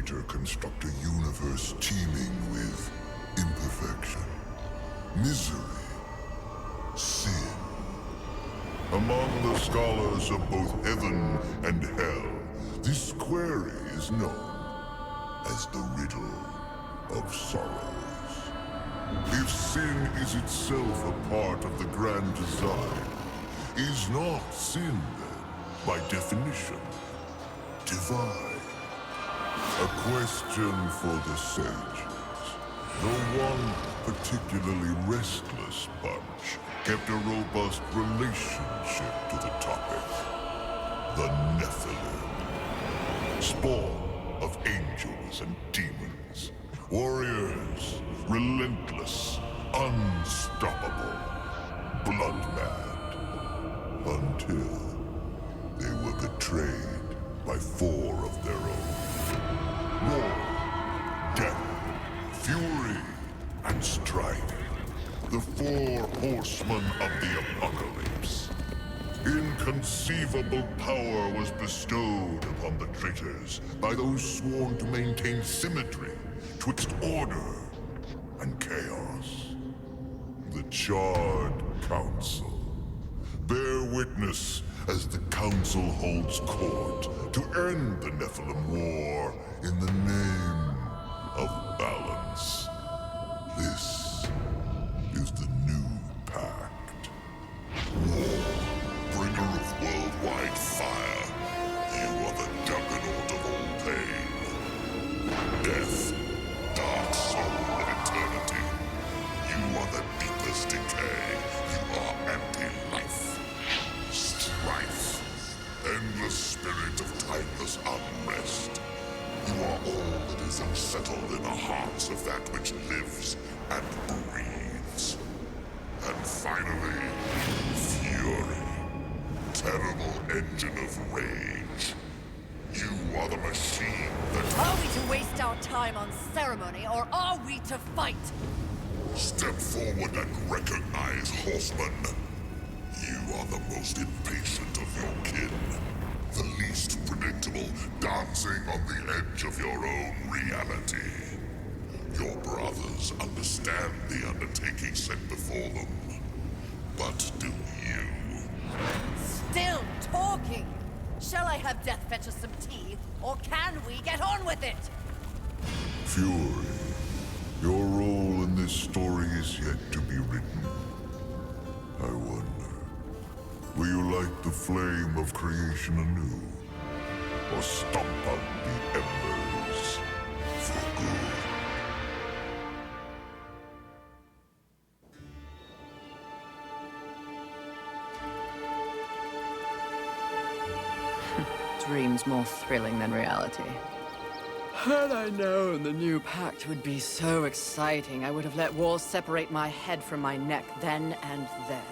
Creator construct a universe teeming with imperfection, misery, sin. Among the scholars of both heaven and hell, this query is known as the riddle of sorrows. If sin is itself a part of the grand design, is not sin then, by definition, divine? A question for the sages. The one particularly restless bunch kept a robust relationship to the topic. The Nephilim. Spawn of angels and demons. Warriors, relentless, unstoppable, blood-mad. Until they were betrayed by 4 of their own. War, death, fury, and strife. The 4 horsemen of the apocalypse. Inconceivable power was bestowed upon the traitors by those sworn to maintain symmetry twixt order and chaos. The Charred Council. Bear witness as the Council holds court to end the Nephilim War in the name of balance. This is the new pact. War, bringer of worldwide fire. You are the juggernaut of all pain. Death, dark soul of eternity. You are the deepest decay. You are anti-life. Strife. Endless spirit of timeless unrest. You are all that is unsettled in the hearts of that which lives and breathes. And finally, fury. Terrible engine of rage. You are the machine that... Are we to waste our time on ceremony, or are we to fight? Step forward and recognize, horseman. You are the most impatient of your kin. The least predictable, dancing on the edge of your own reality. Your brothers understand the undertaking set before them. But do you? Still talking! Shall I have Death fetch us some tea, or can we get on with it? Fury, your role in this story is yet to be written. I wonder, will you light the flame of creation anew? Or stomp out the embers for good? Dreams more thrilling than reality. Had I known the new pact would be so exciting, I would have let war separate my head from my neck then and there.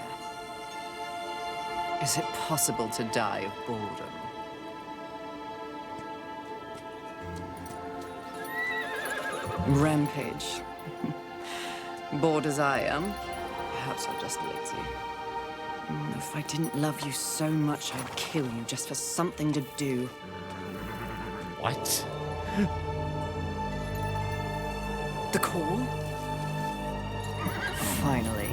Is it possible to die of boredom? Rampage. Bored as I am, perhaps I'm just lazy. If I didn't love you so much, I'd kill you just for something to do. What? The call? Finally.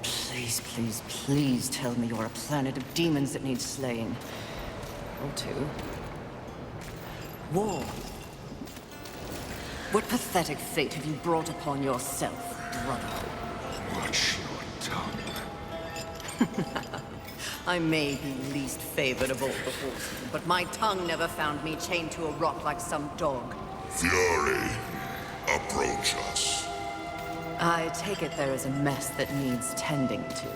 Please, please, please tell me you're a planet of demons that needs slaying. Or 2. War. What pathetic fate have you brought upon yourself, brother? Watch your tongue. I may be least favored of all the horsemen, but my tongue never found me chained to a rock like some dog. Fury, approach us. I take it there is a mess that needs tending to.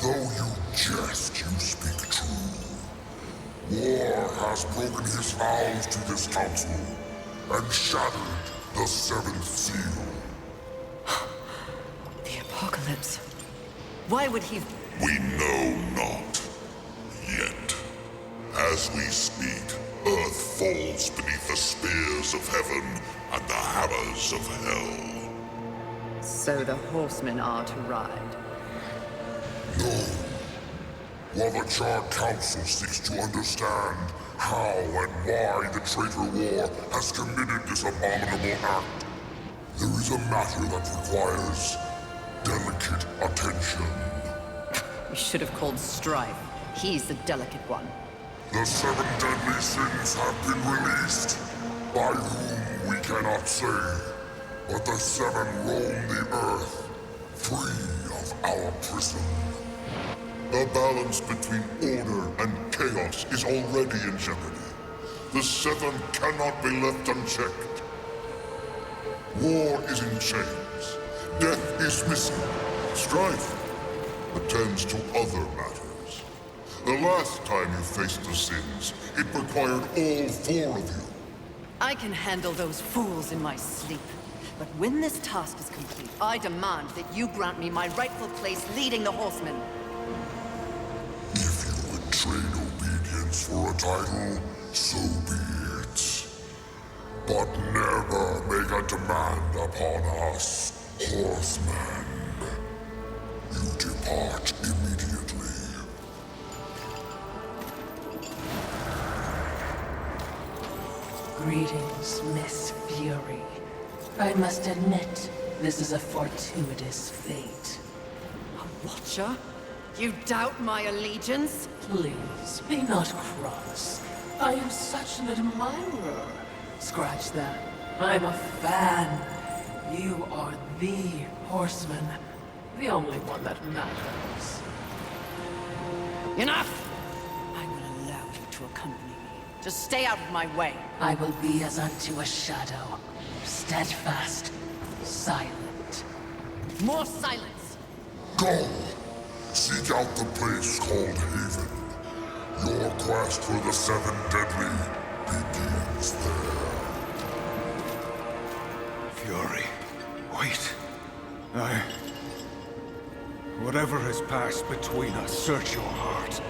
Though you jest, you speak true. War has broken his vows to this council and shattered the 7th seal. The apocalypse. Why would he... We know not. Yet. As we speak, Earth falls beneath the spears of heaven and the hammers of hell. So the horsemen are to ride. While the Charred Council seeks to understand how and why the traitor war has committed this abominable act, there is a matter that requires delicate attention. You should have called Strife. He's the delicate one. The 7 deadly sins have been released, by whom we cannot say, but the 7 roam the earth, free of our prison. The balance between order and chaos is already in jeopardy. The 7 cannot be left unchecked. War is in chains. Death is missing. Strife attends to other matters. The last time you faced the sins, it required all 4 of you. I can handle those fools in my sleep. But when this task is complete, I demand that you grant me my rightful place leading the Horsemen. If you would trade obedience for a title, so be it. But never make a demand upon us, Horsemen. You depart immediately. Greetings, Miss Fury. I must admit, this is a fortuitous fate. A watcher? You doubt my allegiance? Please, be not cross. I am such an admirer. Scratch that. I'm a fan. You are the Horseman. The only one that matters. Enough! I will allow you to accompany me. Just stay out of my way. I will be as unto a shadow. Steadfast. Silent. More silence! Go! Seek out the place called Haven. Your quest for the 7 deadly begins there. Fury, wait. Whatever has passed between us, search your heart.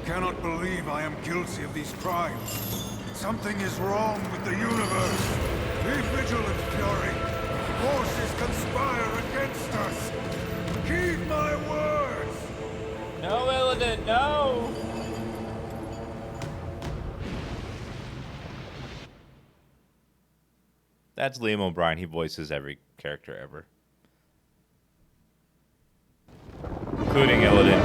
Cannot believe I am guilty of these crimes. Something is wrong with the universe. Be vigilant, Fury. Forces conspire against us. Keep my words! No, Illidan, no! That's Liam O'Brien. He voices every character ever. Including Illidan.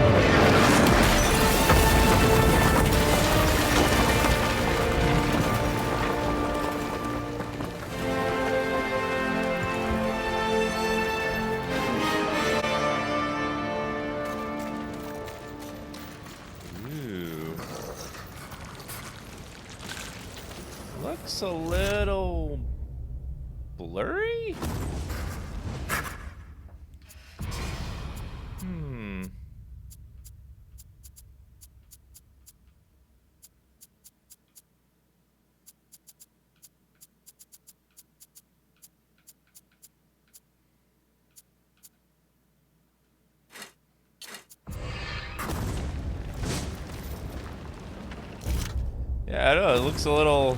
Looks a little blurry? Yeah, I don't know. It looks a little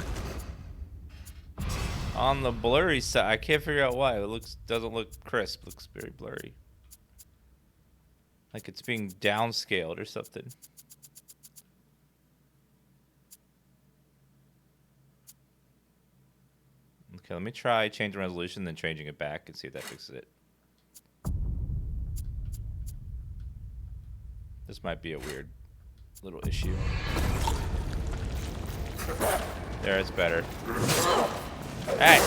on the blurry side. I can't figure out why. It doesn't look crisp. It looks very blurry. Like it's being downscaled or something. Okay, let me try changing resolution, then changing it back and see if that fixes it. This might be a weird little issue. There, it's better. Hey!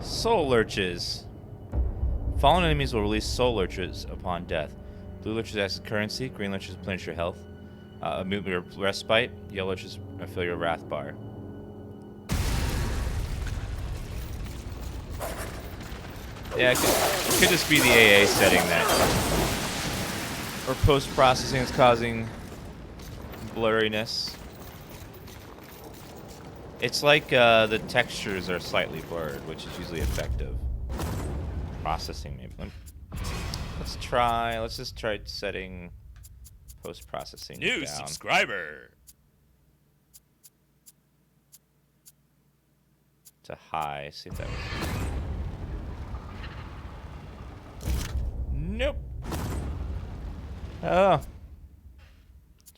Soul Lurches. Fallen enemies will release soul lurches upon death. Blue lurches act as currency, green lurches replenish your health. Mute your respite, yellow lurches fill your wrath bar. Yeah, it could just be the AA setting that. Or post-processing is causing blurriness. It's like the textures are slightly blurred, which is usually effective. Processing, maybe. Let's just try setting post-processing New down. Subscriber. To high. See if that was... Nope. Oh.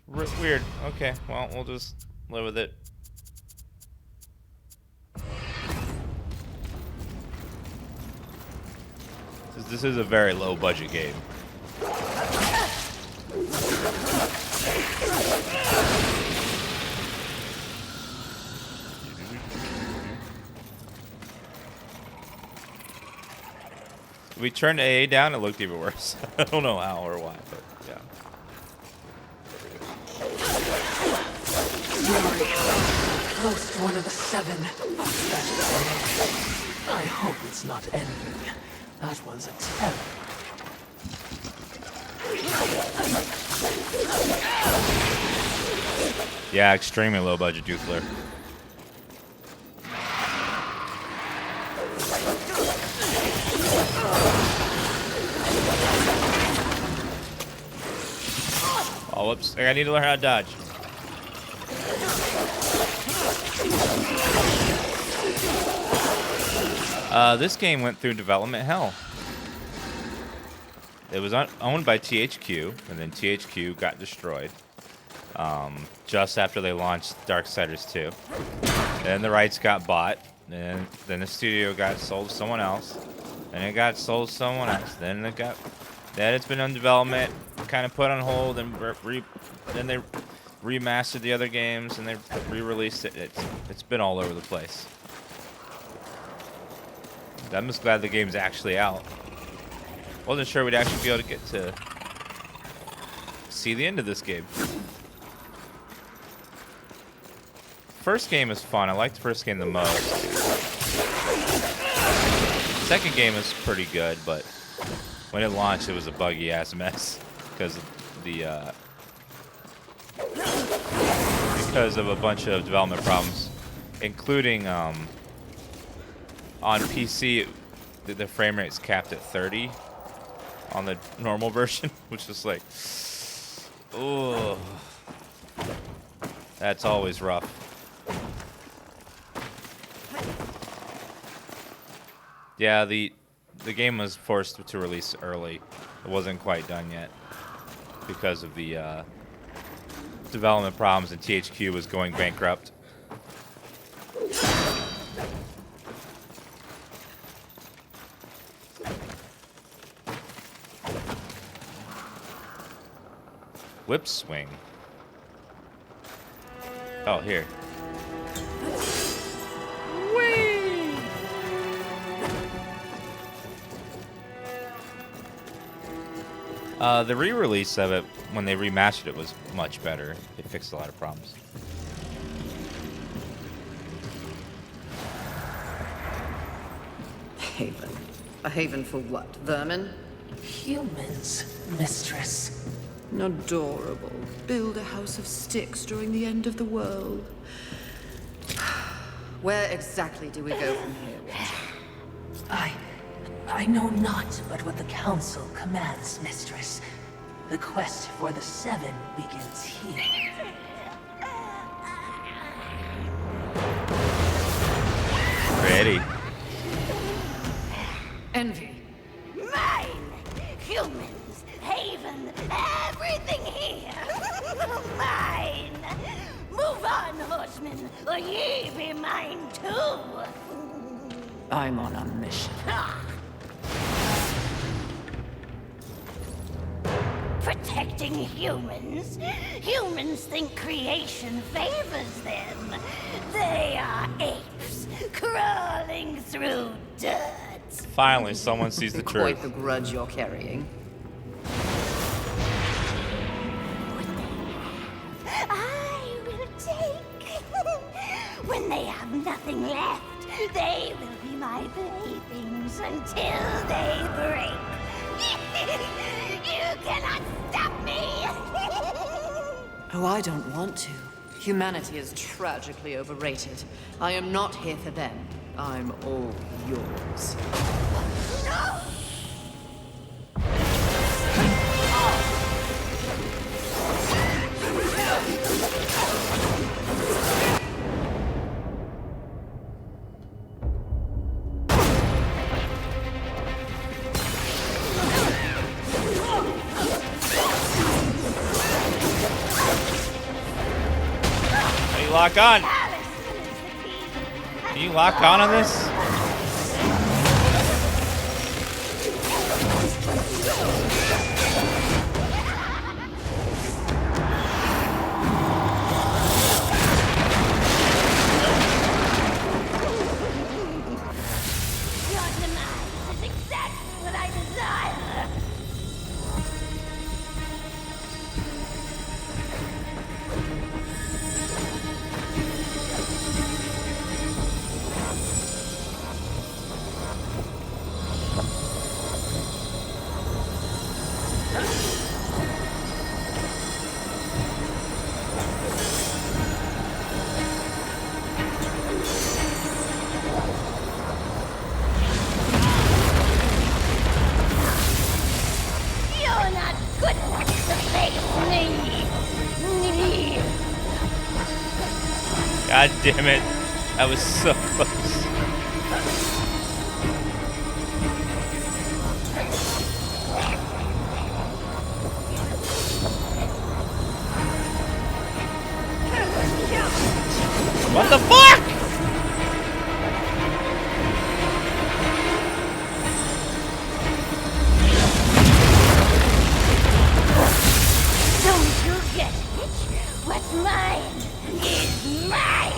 Weird. Okay, well, we'll just live with it. This is a very low budget game. We turned AA down, it looked even worse. I don't know how or why, but yeah. Close to one of the 7. I hope it's not envy. That one's a terror. Yeah, extremely low budget Doodler. Oh, whoops. I need to learn how to dodge. This game went through development hell. It was owned by THQ, and then THQ got destroyed just after they launched Darksiders 2. Then the rights got bought, and then the studio got sold to someone else, and it got sold to someone else. Then it's been in development, kind of put on hold, and then they remastered the other games, and they re-released it. It's been all over the place. I'm just glad the game's actually out. Wasn't sure we'd actually be able to get to see the end of this game. First game is fun. I liked the first game the most. Second game is pretty good, but when it launched, it was a buggy ass mess because of a bunch of development problems, including on PC, the frame rate's capped at 30 on the normal version, which is like, oh, that's always rough. Yeah, the game was forced to release early. It wasn't quite done yet because of the development problems, and THQ was going bankrupt. Whip swing. Oh, here. Whee! The re-release of it, when they remastered it, was much better. It fixed a lot of problems. Haven. A haven for what? Vermin? Humans, mistress. Adorable. Build a house of sticks during the end of the world. Where exactly do we go from here, Watcher? I know not but what the Council commands, mistress. The quest for the 7 begins here. Ready. Envy. Mine! Humans, Haven, everything here! Mine! Move on, horsemen, or ye be mine too! I'm on a mission. Protecting humans? Humans think creation favors them. They are apes, crawling through dirt. Finally, someone sees the Quite truth. the grudge you're carrying. I will take. When they have nothing left, they will be my playthings until they break. You cannot stop me! Oh, I don't want to. Humanity is tragically overrated. I am not here for them. I'm all yours. No! lock on. Talisman is the key. Can you lock on this? Your demise is exactly what I desire. You're not good enough to face me. God damn it. That was so close. What the fuck? Don't you get it? What's mine is mine.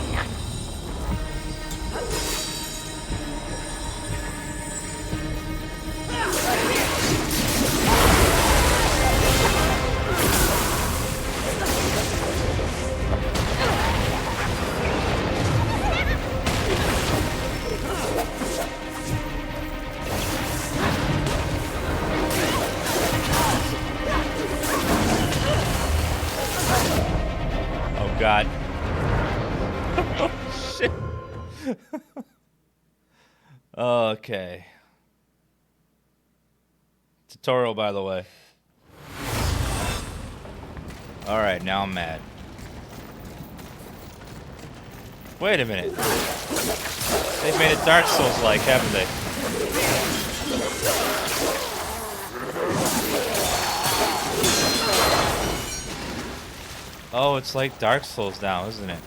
Oh god. Oh shit. Okay. Tutorial, by the way. Alright, now I'm mad. Wait a minute. They've made it Dark Souls-like, haven't they? Oh, it's like Dark Souls now, isn't it?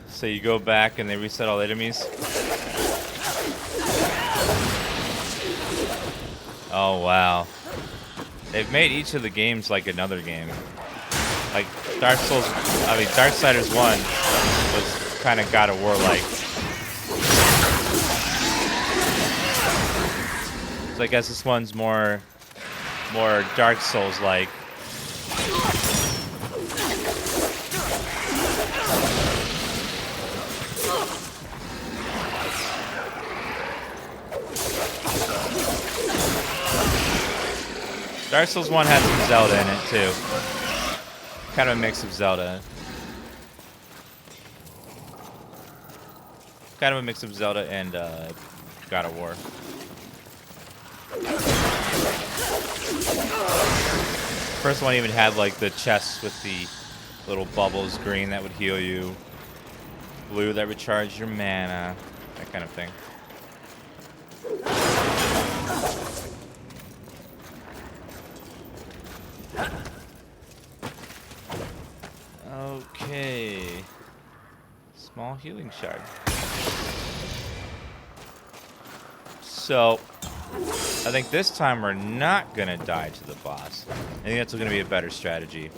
So you go back and they reset all enemies? Oh, wow. They've made each of the games like another game. Like, Darksiders 1 was kind of God of War-like. So I guess this one's more Dark Souls-like. Dark Souls 1 had some Zelda in it, too. Kind of a mix of Zelda. Kind of a mix of Zelda and God of War. First one even had like the chests with the little bubbles, green that would heal you, blue that recharged your mana, that kind of thing. Okay. Small healing shard. So, I think this time we're not gonna die to the boss. I think that's gonna be a better strategy.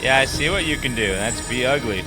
Yeah, I see what you can do. That's be ugly.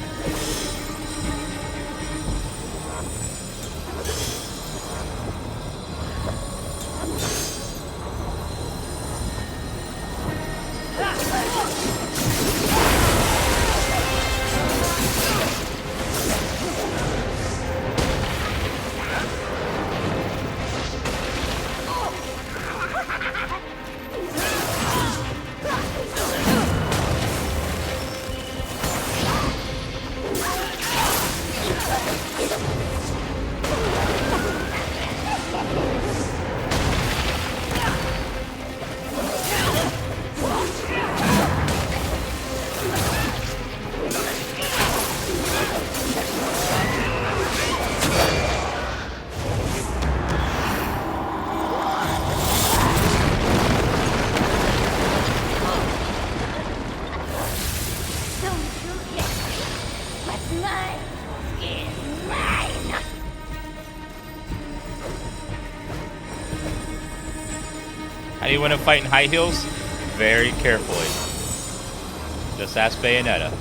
Don't you get me? What's mine is mine! How do you want to fight in high heels? Very carefully. Just ask Bayonetta.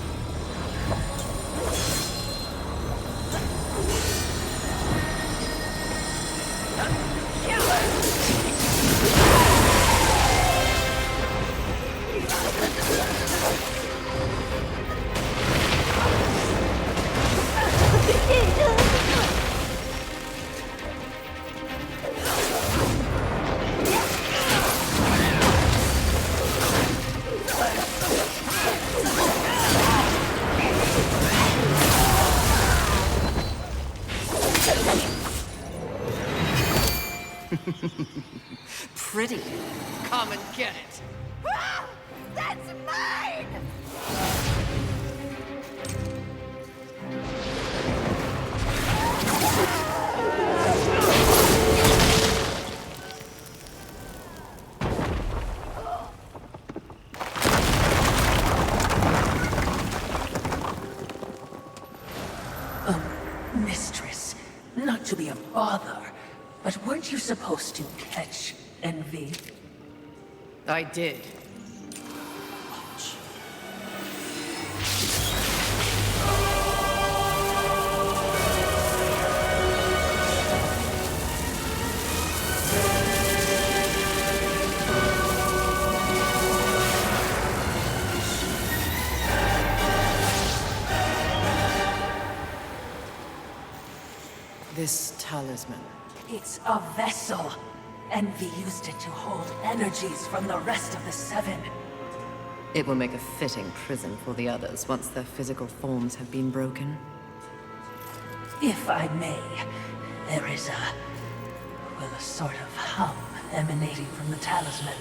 Pretty. Come and get it. Ah, that's mine! Mistress, not to be a bother, but weren't you supposed to catch Envy? I did. This talisman. It's a vessel. Envy used it to hold energies from the rest of the Seven. It will make a fitting prison for the others once their physical forms have been broken. If I may, there is a sort of hum emanating from the talisman.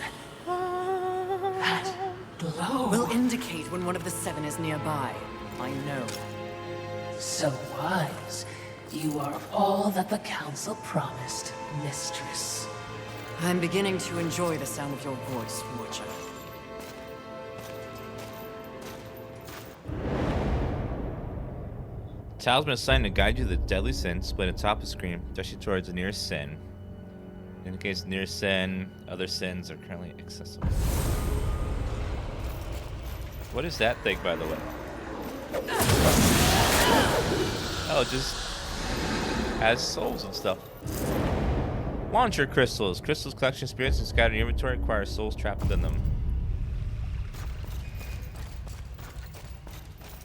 That glow. Will indicate when one of the Seven is nearby. I know. So wise. You are all that the Council promised, Mistress. I'm beginning to enjoy the sound of your voice, Watcher. Talisman assigned to guide you to the deadly sin. Split at top of the screen, dash you towards the nearest sin. Indicates the nearest sin. Other sins are currently accessible. What is that thing, by the way? Oh, just has souls and stuff. Launcher crystals. Crystals collection spirits and scattered inventory require souls trapped within them.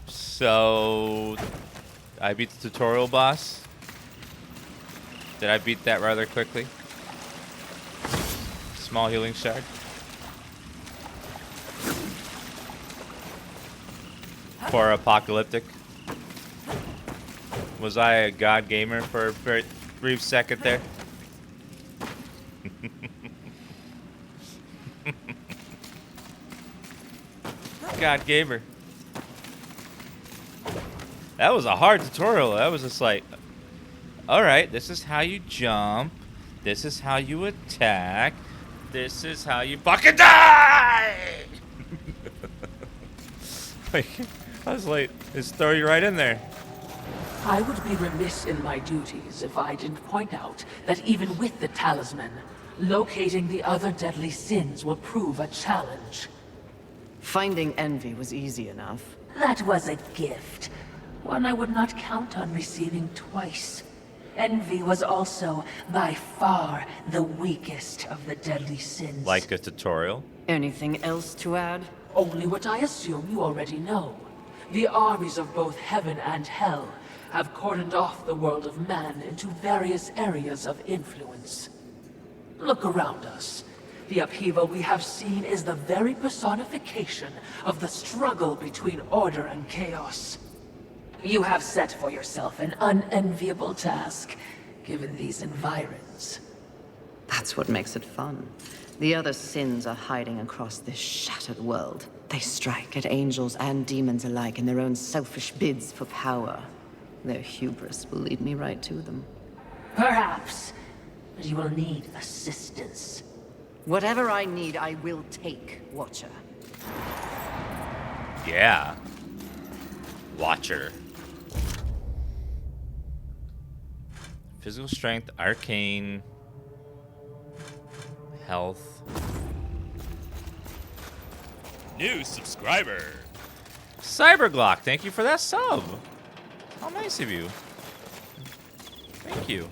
So, I beat the tutorial boss. Did I beat that rather quickly? Small healing shard. For apocalyptic. Was I a god gamer for a very brief second there? God gamer. That was a hard tutorial. That was just like, alright, this is how you jump. This is how you attack. This is how you fucking die! Like, I was like, just throw you right in there. I would be remiss in my duties if I didn't point out that even with the talisman, locating the other deadly sins will prove a challenge. Finding Envy was easy enough. That was a gift. One I would not count on receiving twice. Envy was also, by far, the weakest of the deadly sins. Like a tutorial? Anything else to add? Only what I assume you already know. The armies of both heaven and hell have cordoned off the world of man into various areas of influence. Look around us. The upheaval we have seen is the very personification of the struggle between order and chaos. You have set for yourself an unenviable task, given these environs. That's what makes it fun. The other sins are hiding across this shattered world. They strike at angels and demons alike in their own selfish bids for power. Their hubris will lead me right to them. Perhaps, but you will need assistance. Whatever I need, I will take, Watcher. Yeah. Watcher. Physical strength, arcane, health. New subscriber. Cyberglock, thank you for that sub. How nice of you. Thank you.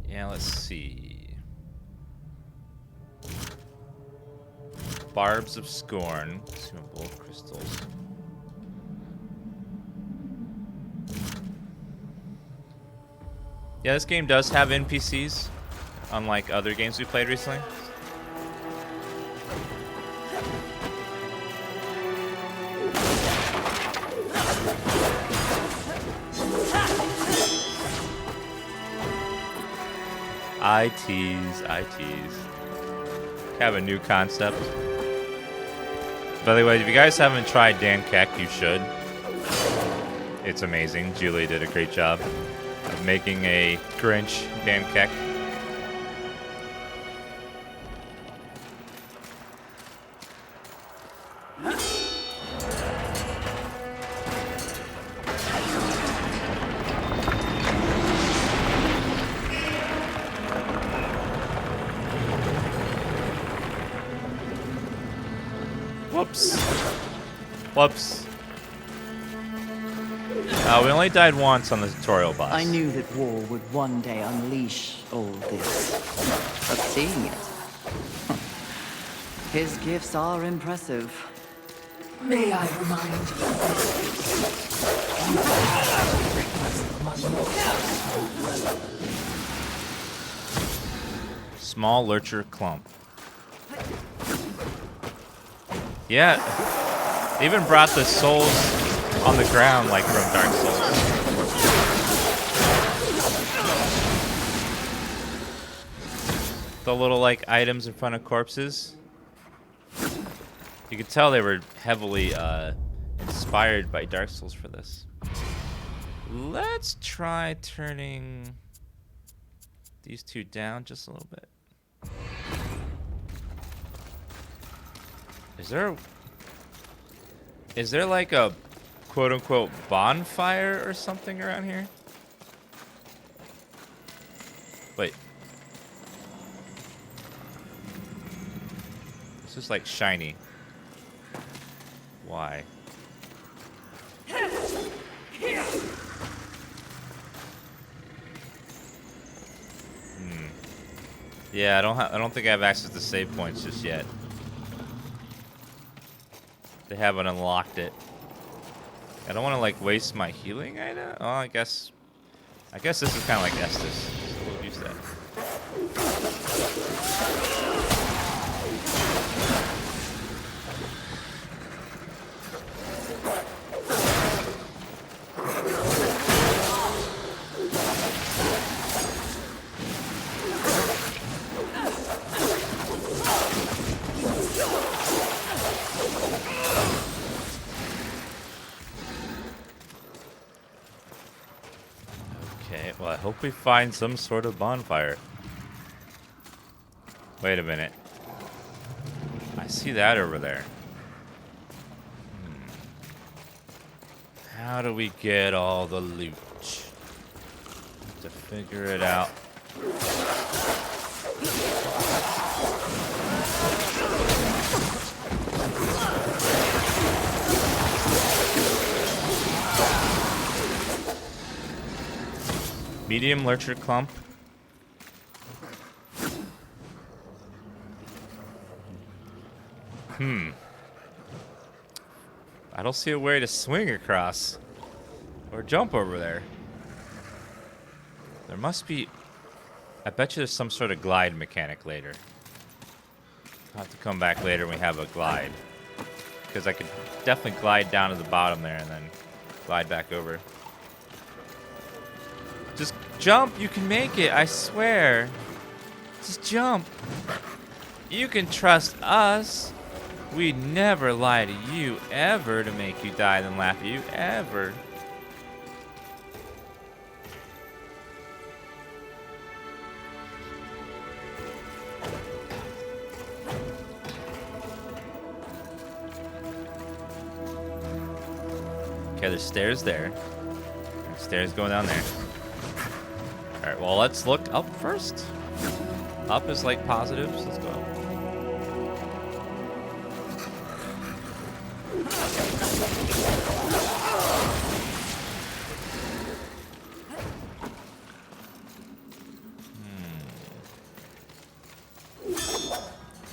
Yeah, let's see. Barbs of Scorn. Consumable crystals. Yeah, this game does have NPCs, unlike other games we played recently. I tease. Have a new concept. By the way, if you guys haven't tried Dan Keck, you should. It's amazing. Julie did a great job of making a Grinch Dan Keck. Whoops. We only died once on the tutorial boss. I knew that war would one day unleash all this. But seeing it... His gifts are impressive. May I remind you? Small lurcher clump. Yeah, they even brought the souls on the ground like from Dark Souls. The little like items in front of corpses. You could tell they were heavily inspired by Dark Souls for this. Let's try turning these two down just a little bit. Is there like a quote-unquote bonfire or something around here? Wait. This is like shiny. Why? Yeah, I don't think I have access to save points just yet. They haven't unlocked it. I don't want to like waste my healing item. Oh, I guess this is kind of like Estus. So we'll use that. Well, I hope we find some sort of bonfire. Wait a minute. I see that over there. How do we get all the loot? Have to figure it out. Medium lurcher clump. I don't see a way to swing across or jump over there. There must be... I bet you there's some sort of glide mechanic later. I'll have to come back later when we have a glide. Because I could definitely glide down to the bottom there and then glide back over. Just jump, you can make it, I swear. Just jump. You can trust us. We'd never lie to you, ever, to make you die then laugh at you, ever. Okay, there's stairs there. There's stairs going down there. Alright, well, let's look up first. Up is like positives. Let's go up.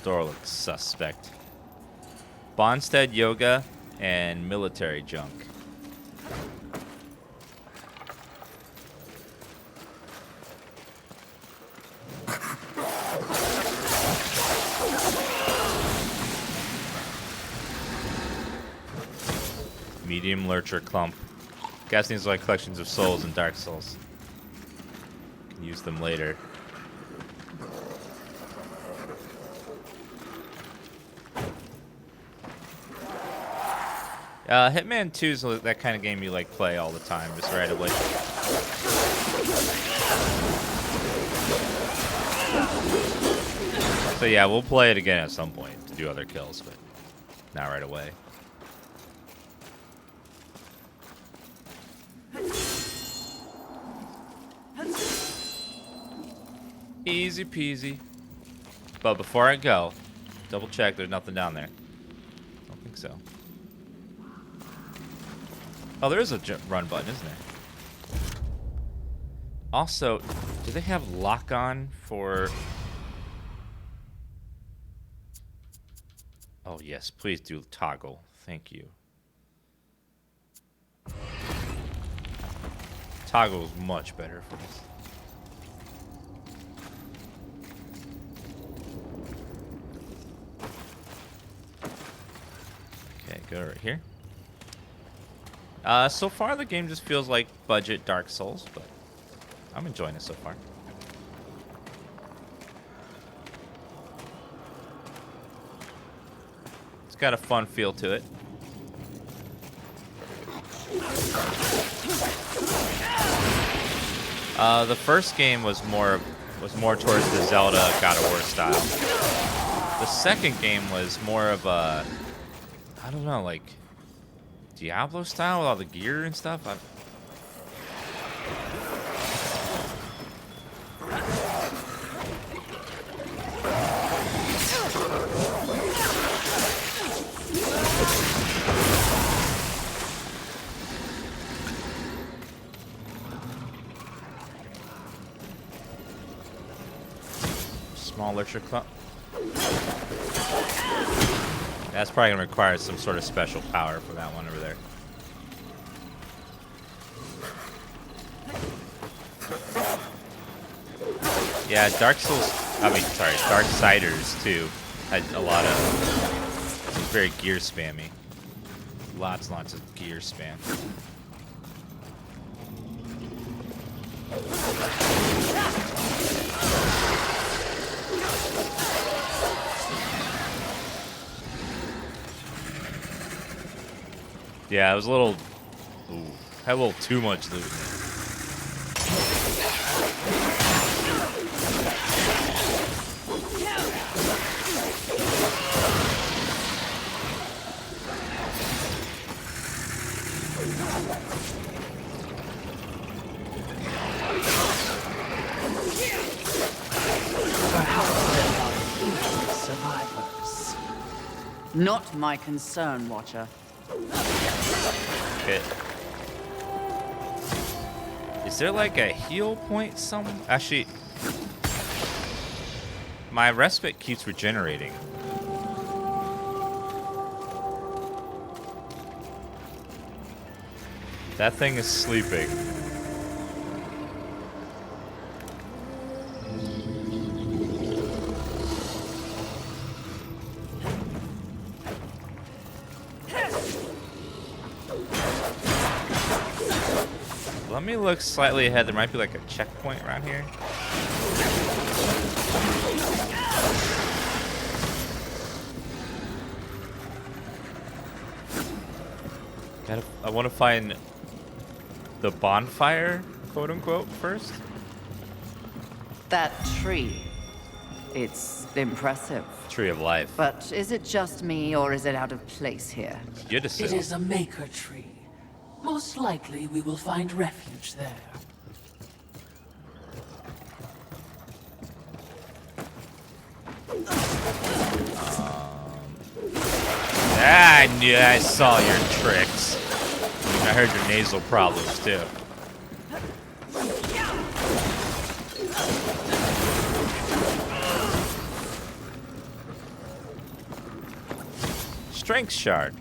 Door looks suspect. Bondstead yoga and military junk. Medium lurcher clump. Guessing these are like collections of souls in Dark Souls. Can use them later. Hitman 2 is that kind of game you like play all the time, just right away. So yeah, we'll play it again at some point to do other kills, but not right away. Easy peasy. But before I go, double check there's nothing down there. Don't think so. Oh, there is a run button, isn't there? Also, do they have lock-on for... Oh, yes. Please do toggle. Thank you. Toggle is much better for this. Okay, go right here. So far the game just feels like budget Dark Souls, but I'm enjoying it so far. It's got a fun feel to it. The first game was more towards the Zelda God of War style. The second game was more of a, I don't know, like Diablo style with all the gear and stuff. Small lurcher clump. That's probably gonna require some sort of special power for that one over there. Yeah, Darksiders 2 had a lot of, it was very gear spammy. Lots and lots of gear spam. Yeah, it was a little... Ooh, had a little too much loot in it. Survivors. Not my concern, Watcher. Okay. Is there like a heal point somewhere? Actually, my respite keeps regenerating. That thing is sleeping. Let me look slightly ahead. There might be like a checkpoint around here. I want to find the bonfire, quote unquote, first. That tree. It's impressive. Tree of life. But is it just me, or is it out of place here? Good to see. It is a maker tree. Most likely we will find refuge there. I knew I saw your tricks. I heard your nasal problems too. Strength shard.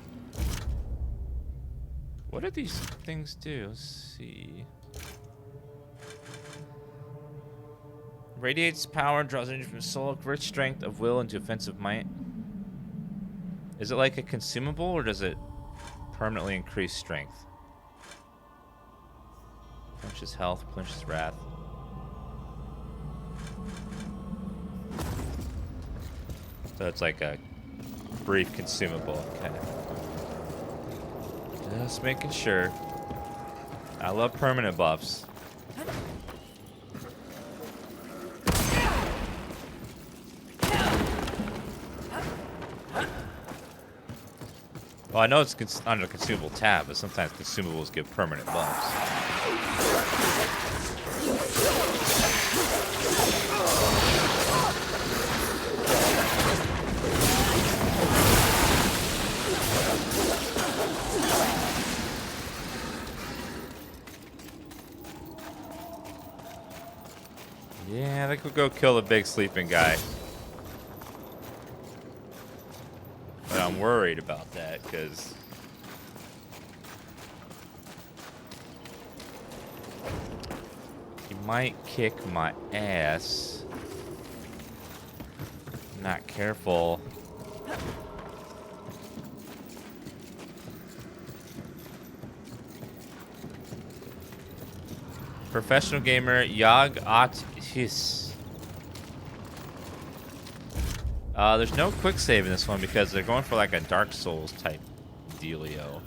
What do these things do? Let's see. Radiates power, draws energy from the soul, converts strength of will into offensive might. Is it like a consumable, or does it permanently increase strength? Quenches health, quenches wrath. So it's like a brief consumable. Okay. Just making sure. I love permanent buffs. Well, I know it's on a consumable tab, but sometimes consumables give permanent buffs. Yeah, I think we'll go kill the big sleeping guy. But I'm worried about that, because he might kick my ass. I'm not careful. Professional gamer Yag Atis. There's no quick save in this one because they're going for like a Dark Souls type dealio.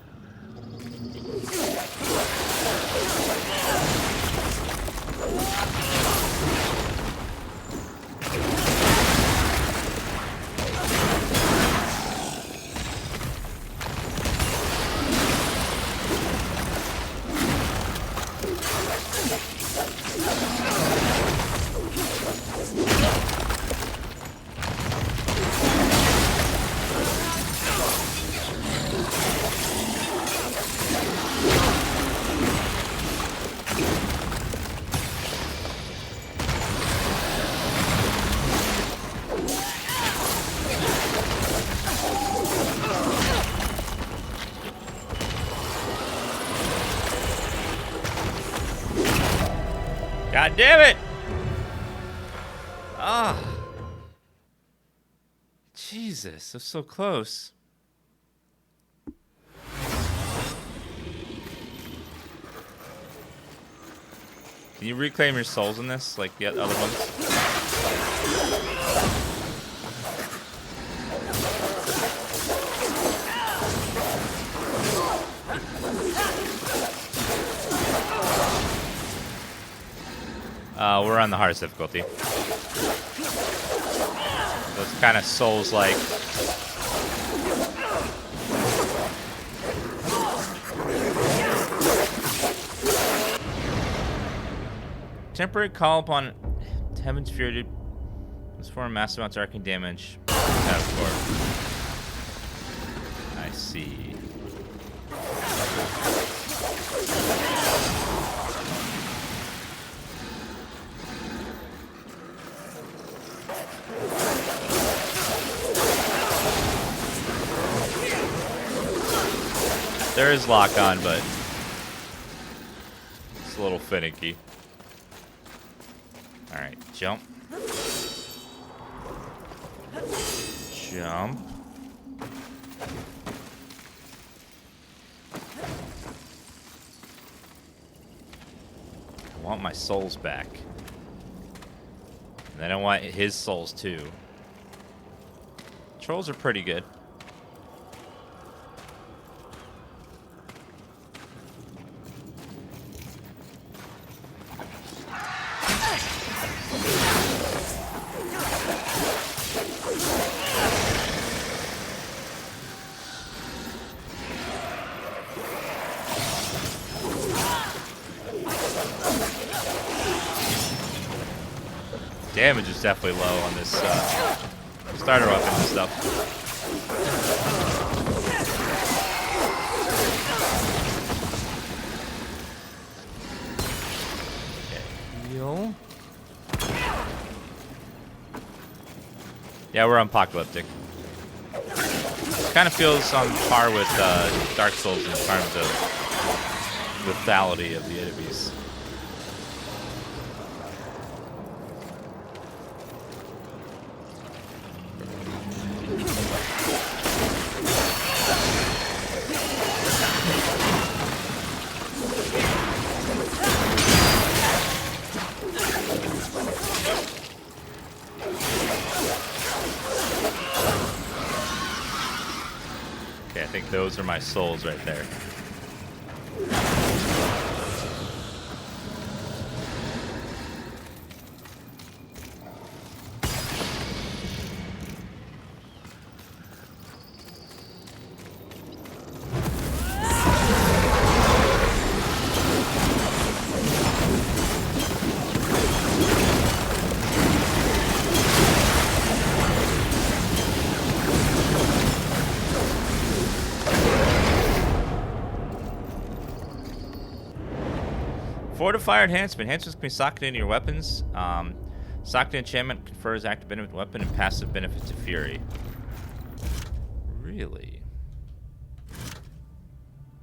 God damn it! Ah. Jesus, that's so close. Can you reclaim your souls in this, like the other ones? We're on the hardest difficulty. So it's kind of Souls-like. Temporary call upon Heaven's Fury to transform massive amounts of arcane damage. I see. There is lock on, but it's a little finicky. Alright, jump. Jump. I want my souls back. And then I want his souls too. Trolls are pretty good. Damage is definitely low on this starter weapon and stuff. Okay, heal. Yeah, we're apocalyptic. Kind of feels on par with Dark Souls in terms of lethality of the enemies. Okay, I think those are my souls right there. Fortifier enhancement. Enhancements can be socketed into your weapons. Socketed enchantment confers active benefit to weapon and passive benefit to fury. Really?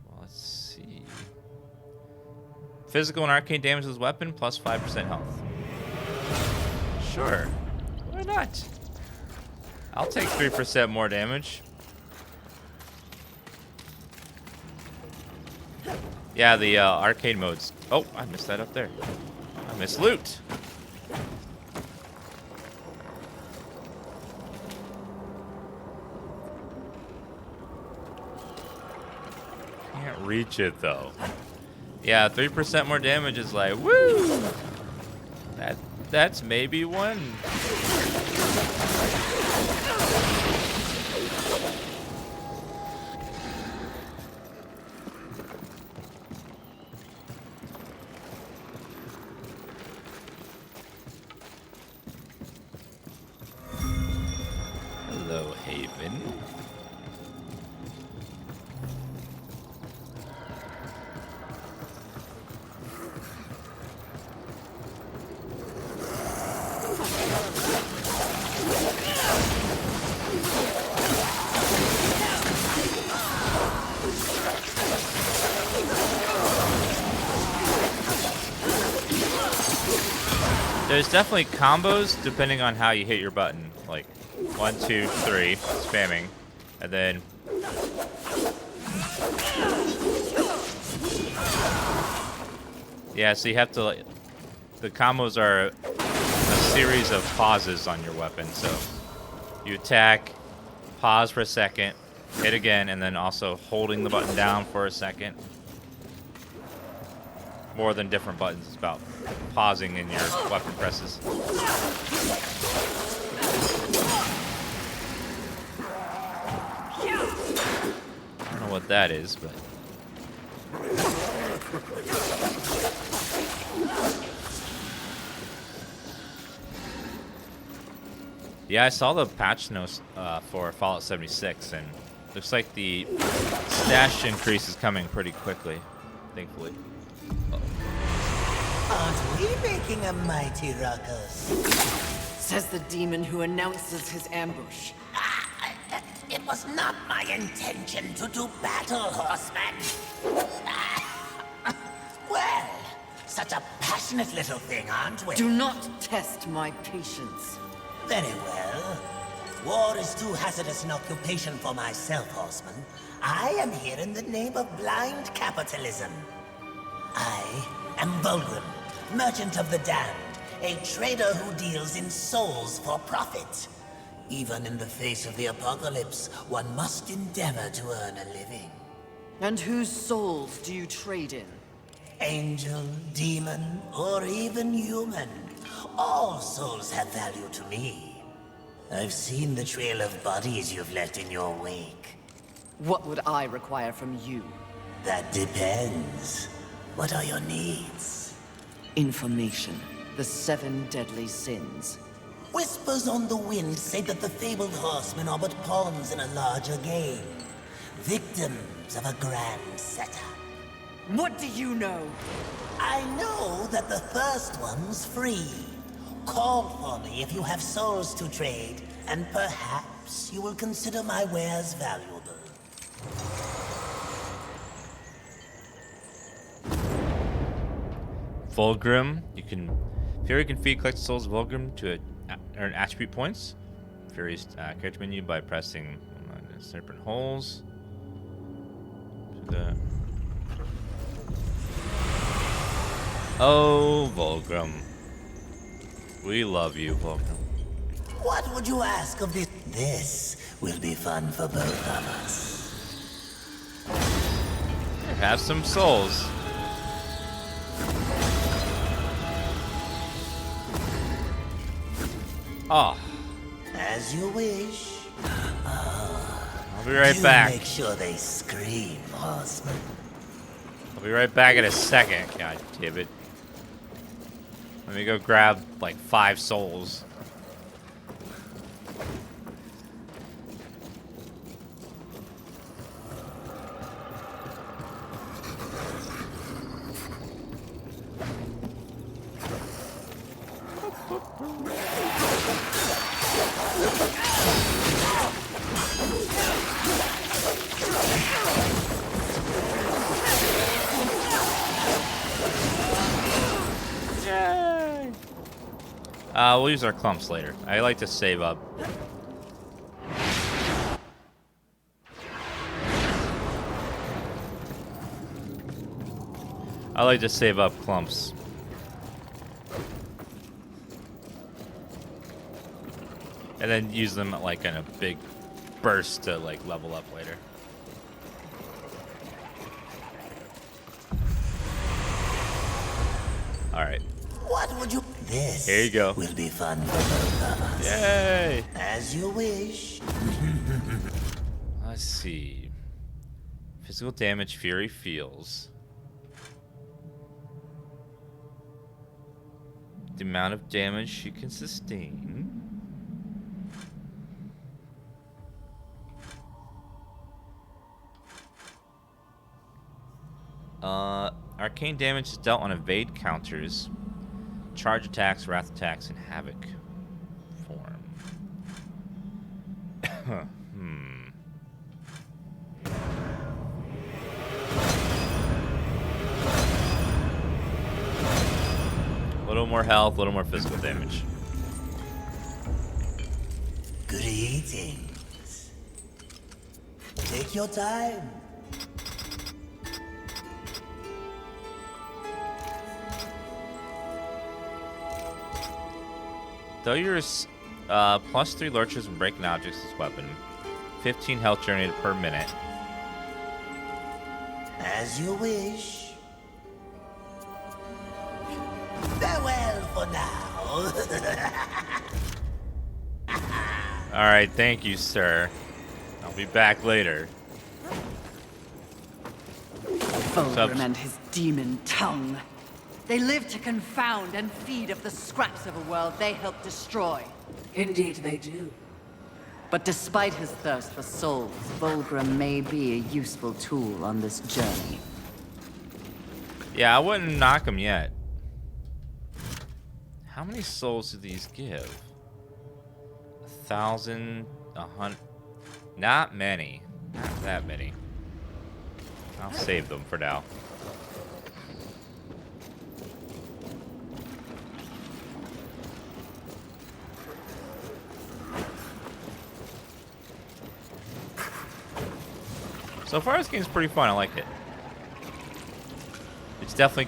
Well, let's see. Physical and arcane damage to this weapon plus 5% health. Sure. Why not? I'll take 3% more damage. Yeah, the arcade modes. Oh, I missed that up there. I missed loot. Can't reach it though. Yeah, 3% more damage is like, woo! That's maybe one. Hello, Haven. There's definitely combos depending on how you hit your button. Like 1, 2, 3, spamming, and then yeah. So you have to like the combos are a series of pauses on your weapon. So you attack, pause for a second, hit again, and then also holding the button down for a second. More than different buttons. It's about pausing in your weapon presses. I don't know what that is, but... Yeah, I saw the patch notes for Fallout 76, and looks like the stash increase is coming pretty quickly, thankfully. Aren't we making a mighty ruckus? Says the demon who announces his ambush. It was not my intention to do battle, horseman. Well, such a passionate little thing, aren't we? Do not test my patience. Very well. War is too hazardous an occupation for myself, horseman. I am here in the name of blind capitalism. I am Vulgrim, merchant of the damned, a trader who deals in souls for profit. Even in the face of the apocalypse, one must endeavor to earn a living. And whose souls do you trade in? Angel, demon, or even human. All souls have value to me. I've seen the trail of bodies you've left in your wake. What would I require from you? That depends. What are your needs? Information. The 7 deadly sins. Whispers on the wind say that the fabled horsemen are but pawns in a larger game. Victims of a grand setup. What do you know? I know that the first one's free. Call for me if you have souls to trade, and perhaps you will consider my wares valuable. Vulgrim, Fury can feed collect souls of Vulgrim to earn attribute points. Fury's character menu by pressing serpent holes. Oh, Vulgrim. We love you, Vulgrim. What would you ask of this? This will be fun for both of us. Have some souls. Oh. As you wish. I'll be right back. Make sure they scream, horseman. I'll be right back in a second. God damn it. Let me go grab like 5 souls. We'll use our clumps later. I like to save up. I like to save up clumps. And then use them like in a big burst to like level up later. Alright. What would you... This Here you go. will be fun for both of us. Yay! As you wish. Let's see. Physical damage Fury feels. The amount of damage she can sustain. Arcane damage is dealt on evade counters, charge attacks, wrath attacks, and havoc form. A little more health, a little more physical damage. Greetings. Take your time. Though you're +3 lurches and breaking objects as weapon, 15 health generated per minute. As you wish. Farewell for now. Alright, thank you, sir. I'll be back later. Fulgrim and his demon tongue. They live to confound and feed off the scraps of a world they helped destroy. Indeed they do. But despite his thirst for souls, Fulgrim may be a useful tool on this journey. Yeah, I wouldn't knock him yet. How many souls do these give? 1,000, 100. Not many. Not that many. I'll save them for now. So far, this game's pretty fun. I like it. It's definitely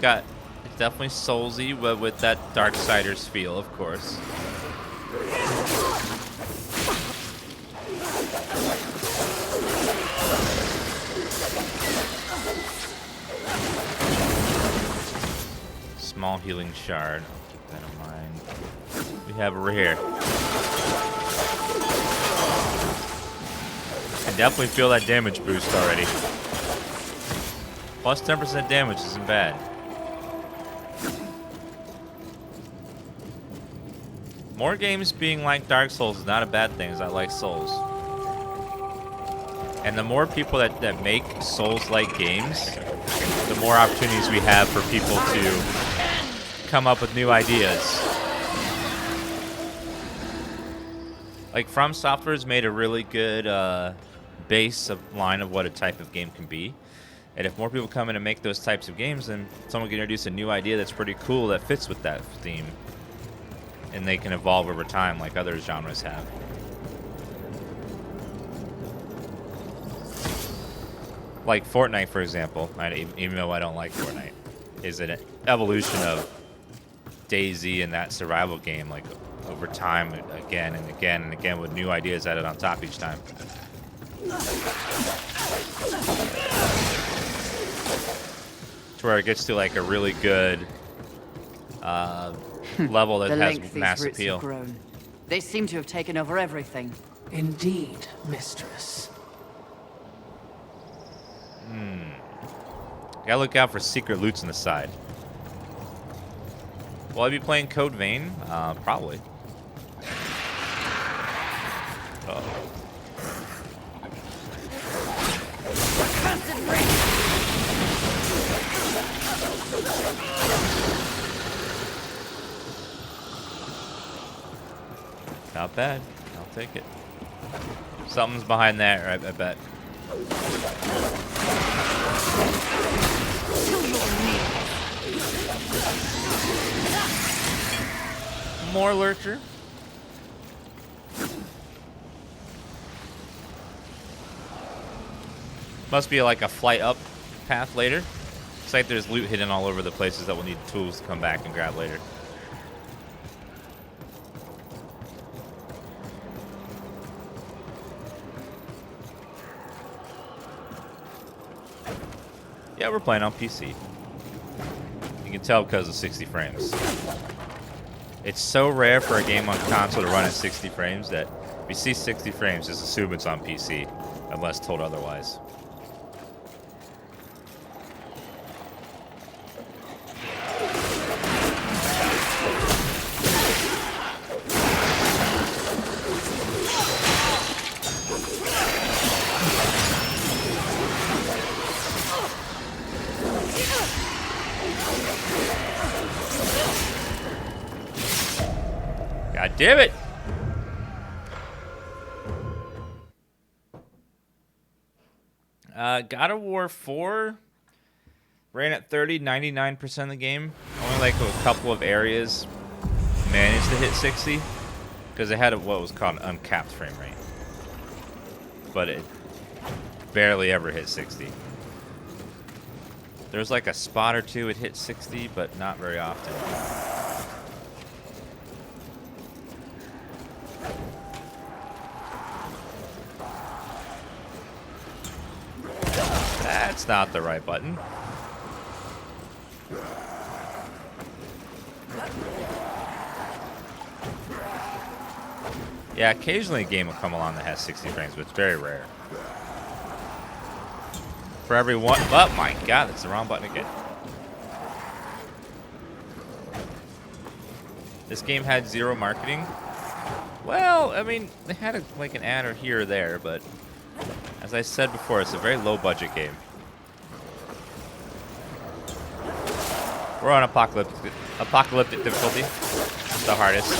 soulsy, but with that Darksiders feel, of course. Small healing shard. I'll keep that in mind. We have over here. I can definitely feel that damage boost already. Plus 10% damage isn't bad. More games being like Dark Souls is not a bad thing, as I like Souls. And the more people that make Souls-like games, the more opportunities we have for people to come up with new ideas. Like, From Software's made a really good base of line of what a type of game can be. And if more people come in and make those types of games, then someone can introduce a new idea that's pretty cool that fits with that theme. And they can evolve over time like other genres have. Like Fortnite, for example, even though I don't like Fortnite, is an evolution of DayZ and that survival game, like over time, again and again and again, with new ideas added on top each time. To where it gets to like a really good level that has mass appeal. Grown. They seem to have taken over everything. Indeed, mistress. Gotta look out for secret loots on the side. Will I be playing Code Vein? Probably. Uh-oh. Not bad. I'll take it. Something's behind that, I bet. More lurcher. Must be like a flight up path later. It's like there's loot hidden all over the places that we'll need tools to come back and grab later. Yeah, we're playing on PC. You can tell because of 60 frames. It's so rare for a game on console to run at 60 frames that if you see 60 frames, just assume it's on PC, unless told otherwise. God damn it! God of War 4 ran at 99% of the game. Only like a couple of areas managed to hit 60 because it had what was called an uncapped frame rate. But it barely ever hit 60. There's like a spot or two it hit 60, but not very often. That's not the right button. Yeah, occasionally a game will come along that has 60 frames, but it's very rare. For every one... Oh my god, that's the wrong button again. This game had zero marketing. Well, I mean, they had like an ad or here or there, but... As I said before, it's a very low-budget game. We're on apocalyptic difficulty. It's the hardest.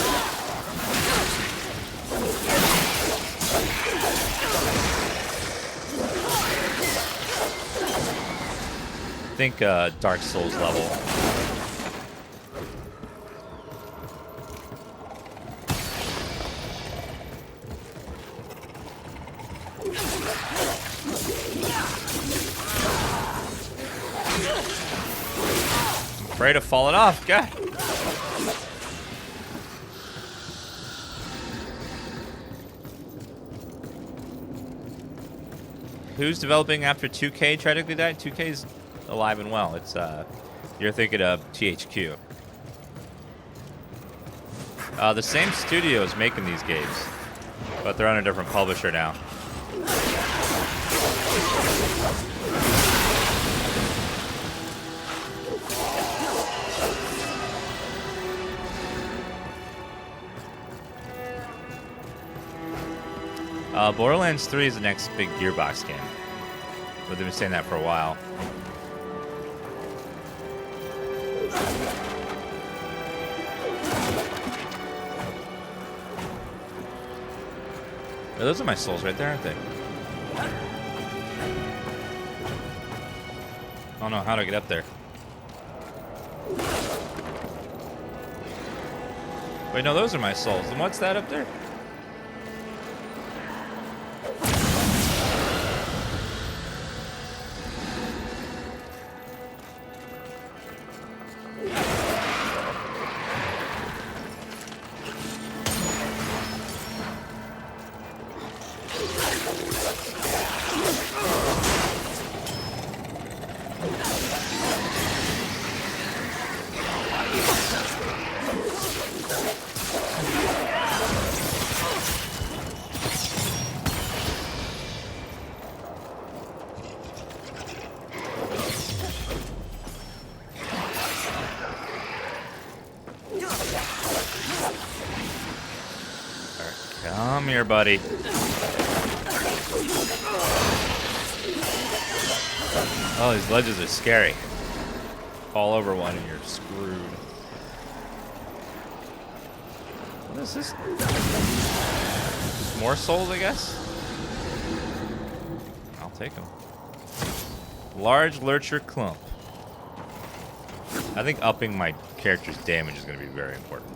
Think Dark Souls level. Afraid of falling off, God. Who's developing after 2K tragically died? 2K's alive and well. It's you're thinking of THQ. The same studio is making these games, but they're on a different publisher now. Borderlands 3 is the next big Gearbox game. But they've been saying that for a while. Oh, those are my souls right there, aren't they? I don't know how to get up there. Wait, no, those are my souls. And what's that up there? Come here, buddy. Oh, these ledges are scary. Fall over one and you're screwed. What is this? Just more souls, I guess? I'll take them. Large Lurcher Clump. I think upping my character's damage is going to be very important.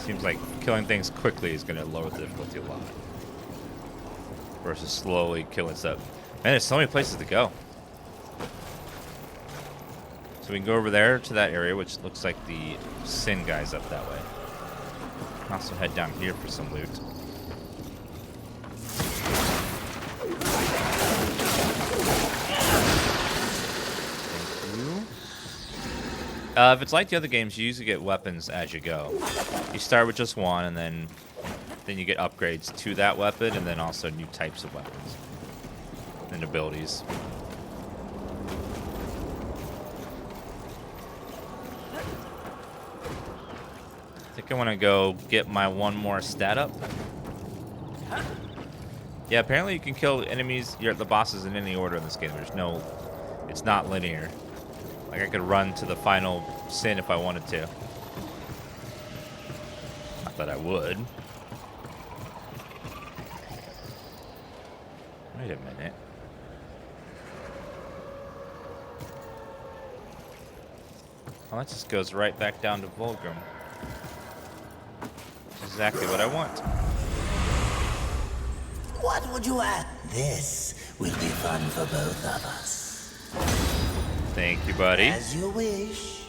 Seems like killing things quickly is going to lower the difficulty a lot. Versus slowly killing stuff. Man, there's so many places to go. So we can go over there to that area, which looks like the Sin guy's up that way. Also head down here for some loot. If it's like the other games, you usually get weapons as you go. You start with just one, and then you get upgrades to that weapon, and then also new types of weapons and abilities. I think I want to go get my one more stat up. Yeah, apparently you can kill enemies, the bosses in any order in this game. It's not linear. Like, I could run to the final Sin if I wanted to. Not that I would. Wait a minute. Well, that just goes right back down to Vulgrim. Which is exactly what I want. What would you add? This will be fun for both of us. Thank you, buddy. As you wish.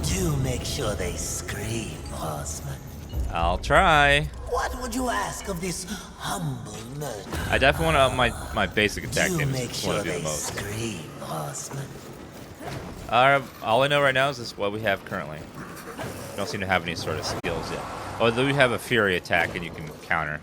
Do make sure they scream, horseman. I'll try. What would you ask of this humble murder? I definitely want to up my basic attack Do damage. make Just want sure to do the they most. scream, horseman. All I know right now is this what we have currently. We don't seem to have any sort of skills yet. Although we have a fury attack and you can counter.